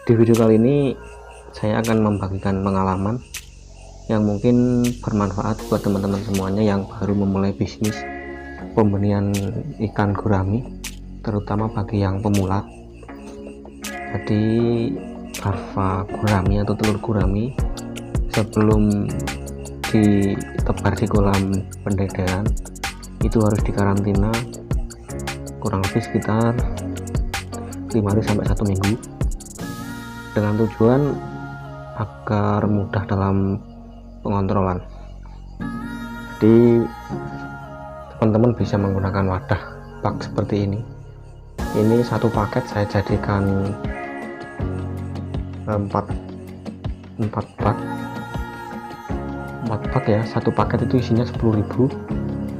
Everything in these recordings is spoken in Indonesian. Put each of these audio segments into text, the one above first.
Di video kali ini saya akan membagikan pengalaman yang mungkin bermanfaat buat teman-teman semuanya yang baru memulai bisnis pembenihan ikan gurami, terutama bagi yang pemula. Jadi larva gurami atau telur gurami sebelum ditebar di kolam pendedaran itu harus dikarantina kurang lebih sekitar 5 hari sampai 1 minggu dengan tujuan agar mudah dalam pengontrolan. Jadi teman-teman bisa menggunakan wadah bak seperti ini. Ini satu paket saya jadikan 4 bak ya. Satu paket itu isinya 10.000.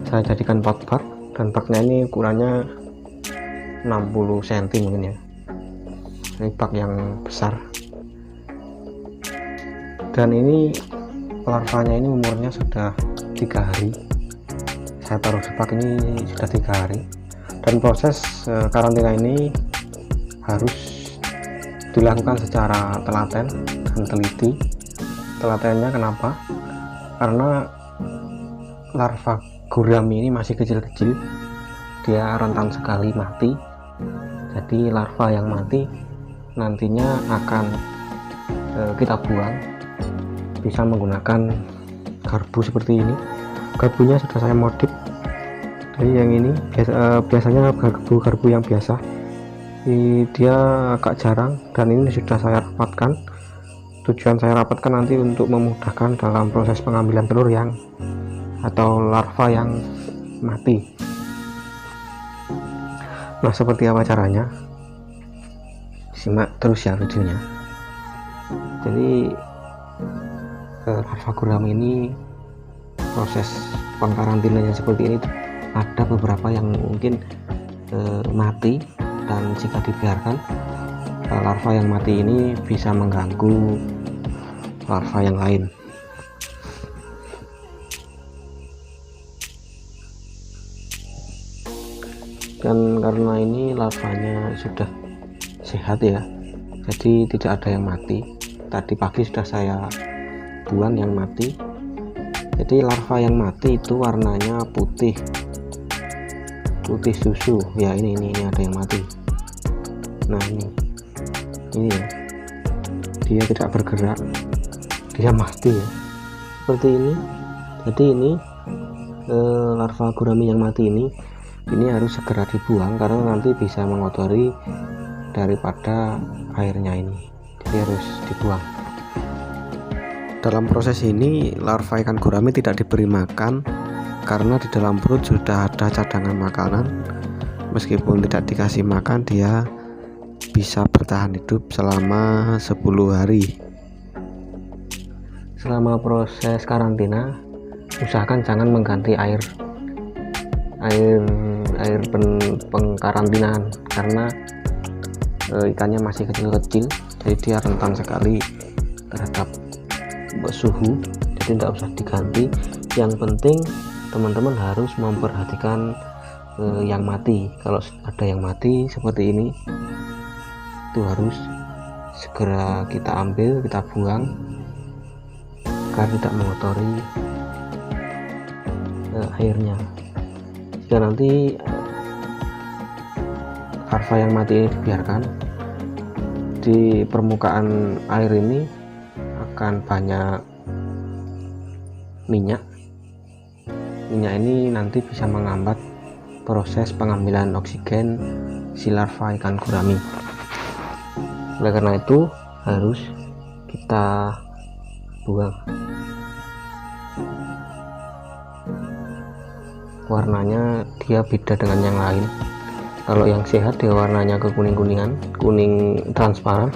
Saya jadikan 4 bak dan baknya ini ukurannya 60 cm mungkin ya. Ini bak yang besar, dan ini larvanya ini umurnya sudah 3 hari. Saya taruh di bak ini sudah 3 hari, dan proses karantina ini harus dilakukan secara telaten dan teliti. Telatennya kenapa? Karena larva gurami ini masih kecil-kecil, dia rentan sekali mati. Jadi larva yang mati nantinya akan kita buang, bisa menggunakan garpu seperti ini. Garpunya sudah saya modif. Jadi yang ini biasanya garpu yang biasa, dia agak jarang, dan ini sudah saya rapatkan. Tujuan saya rapatkan nanti untuk memudahkan dalam proses pengambilan telur yang atau larva yang mati. Nah, seperti apa caranya? Simak terus ya videonya. Jadi larva gurami ini proses pengkarantinanya seperti ini. Ada beberapa yang mungkin mati, dan jika dibiarkan larva yang mati ini bisa mengganggu larva yang lain. Dan karena ini larvanya sudah sehat ya, jadi tidak ada yang mati. Tadi pagi sudah saya buang yang mati. Jadi larva yang mati itu warnanya putih susu ya. Ini ada yang mati. Nah, ini ya, dia tidak bergerak, dia mati ya, seperti ini. Jadi ini larva gurami yang mati ini harus segera dibuang karena nanti bisa mengotori daripada airnya ini. Jadi harus dibuang. Dalam proses ini larva ikan gurami tidak diberi makan karena di dalam perut sudah ada cadangan makanan. Meskipun tidak dikasih makan, dia bisa bertahan hidup selama 10 hari. Selama proses karantina, usahakan jangan mengganti air pengkarantinaan karena ikannya masih kecil-kecil, jadi dia rentan sekali terhadap suhu. Jadi tidak usah diganti. Yang penting teman-teman harus memperhatikan yang mati. Kalau ada yang mati seperti ini, itu harus segera kita ambil, kita buang agar tidak mengotori airnya. Jika nanti larva yang mati ini dibiarkan, di permukaan air ini akan banyak minyak ini nanti bisa menghambat proses pengambilan oksigen si larva ikan gurami. Oleh karena itu harus kita buang. Warnanya dia beda dengan yang lain. Kalau yang sehat dia warnanya ke kuning transparan.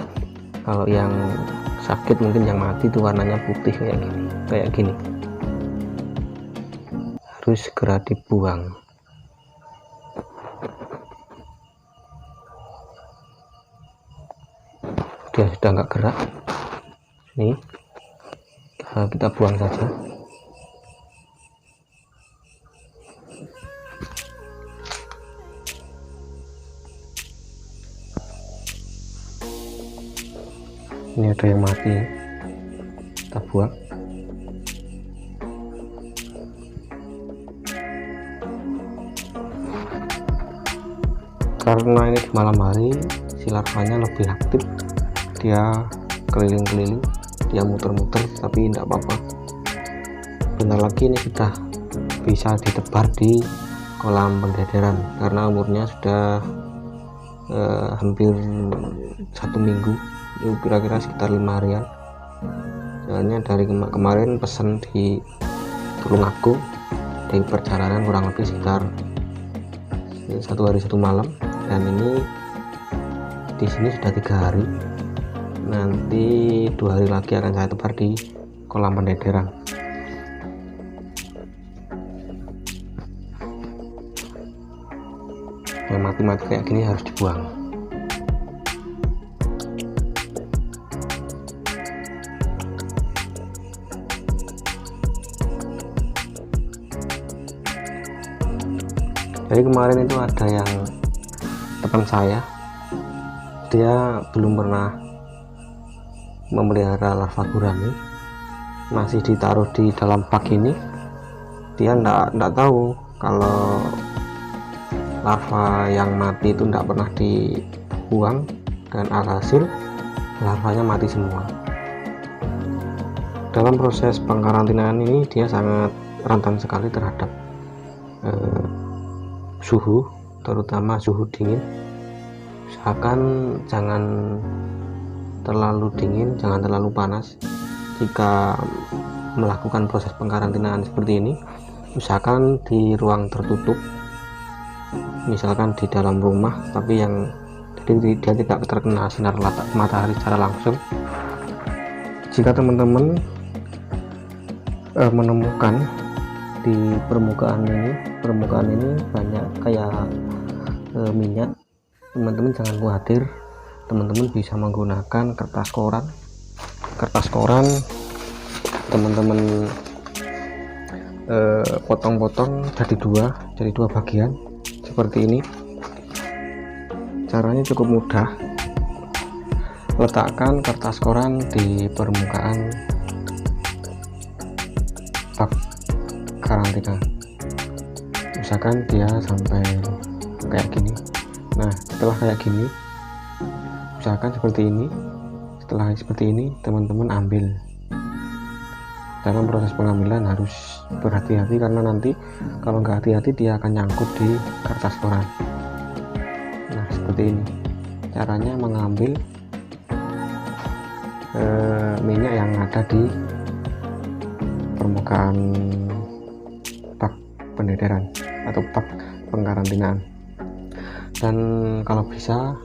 Kalau yang sakit, mungkin yang mati, itu warnanya putih kayak gini. Harus segera dibuang. Dia sudah nggak gerak. Nih, kita buang saja. Ini ada yang mati, kita buang. Karena ini di malam hari, si larvanya lebih aktif, dia keliling-keliling, dia muter-muter, tapi tidak apa-apa. Bentar lagi ini sudah bisa ditebar di kolam pendederan karena umurnya sudah hampir 1 minggu, kira-kira sekitar 5 harian. Soalnya dari kemarin pesan di Tulungagung, dari perjalanan kurang lebih sekitar 1 hari 1 malam, dan ini di sini sudah 3 hari. Nanti 2 hari lagi akan saya tebar di kolam pendederan. Yang mati-mati kayak gini harus dibuang. Jadi kemarin itu ada yang teman saya, dia belum pernah memelihara larva gurami, masih ditaruh di dalam bak ini. Dia enggak tahu kalau larva yang mati itu tidak pernah dibuang, dan alhasil larvanya mati semua. Dalam proses pengkarantinaan ini dia sangat rentan sekali terhadap suhu, terutama suhu dingin. Usahakan jangan terlalu dingin, jangan terlalu panas. Jika melakukan proses pengkarantinaan seperti ini, usahakan di ruang tertutup, misalkan di dalam rumah, tapi yang jadi dia tidak terkena sinar matahari secara langsung. Jika teman-teman menemukan di permukaan ini banyak kayak minyak, teman-teman jangan khawatir, teman-teman bisa menggunakan kertas koran, teman-teman potong-potong jadi dua bagian seperti ini. Caranya cukup mudah. Letakkan kertas koran di permukaan bak karantina, usahakan dia sampai kayak gini. Nah, setelah kayak gini, usahakan seperti ini. Setelah seperti ini, teman-teman ambil. Dalam proses pengambilan harus berhati-hati, karena nanti kalau nggak hati-hati dia akan nyangkut di kertas koran. Nah, seperti ini caranya mengambil minyak yang ada di permukaan bak pendederan atau bak pengkarantinaan. Dan kalau bisa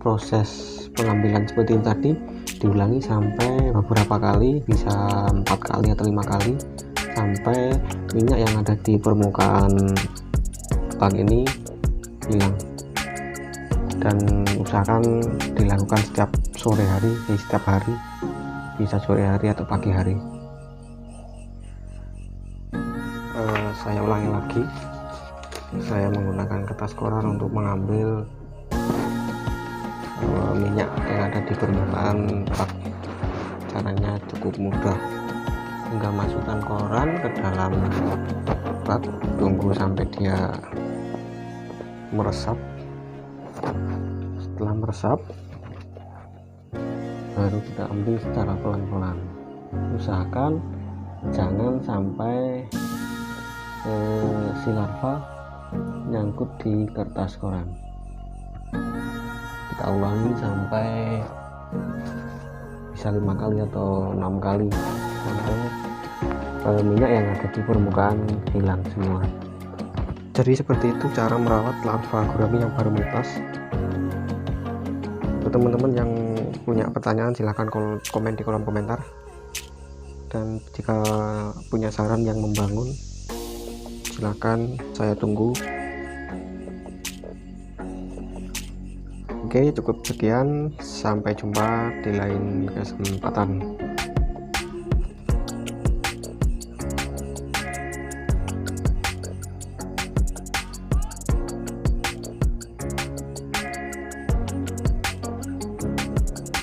proses pengambilan seperti ini tadi diulangi sampai beberapa kali, bisa 4 kali atau 5 kali, sampai minyak yang ada di permukaan bak ini hilang. Dan usahakan dilakukan setiap sore hari, setiap hari, bisa sore hari atau pagi hari. Saya ulangi lagi, saya menggunakan kertas koran untuk mengambil minyak yang ada di permukaan bak. Caranya cukup mudah, tinggal masukkan koran ke dalam bak, tunggu sampai dia meresap. Setelah meresap, baru kita ambil secara pelan-pelan. Usahakan jangan sampai si larva nyangkut di kertas koran. Kita ulangi sampai bisa 5 kali atau 6 kali, sampai minyak yang ada di permukaan hilang semua. Jadi seperti itu cara merawat larva gurami yang baru menetas. Untuk teman-teman yang punya pertanyaan silahkan komen di kolom komentar, dan jika punya saran yang membangun silahkan, saya tunggu. Oke, cukup sekian, sampai jumpa di lain kesempatan.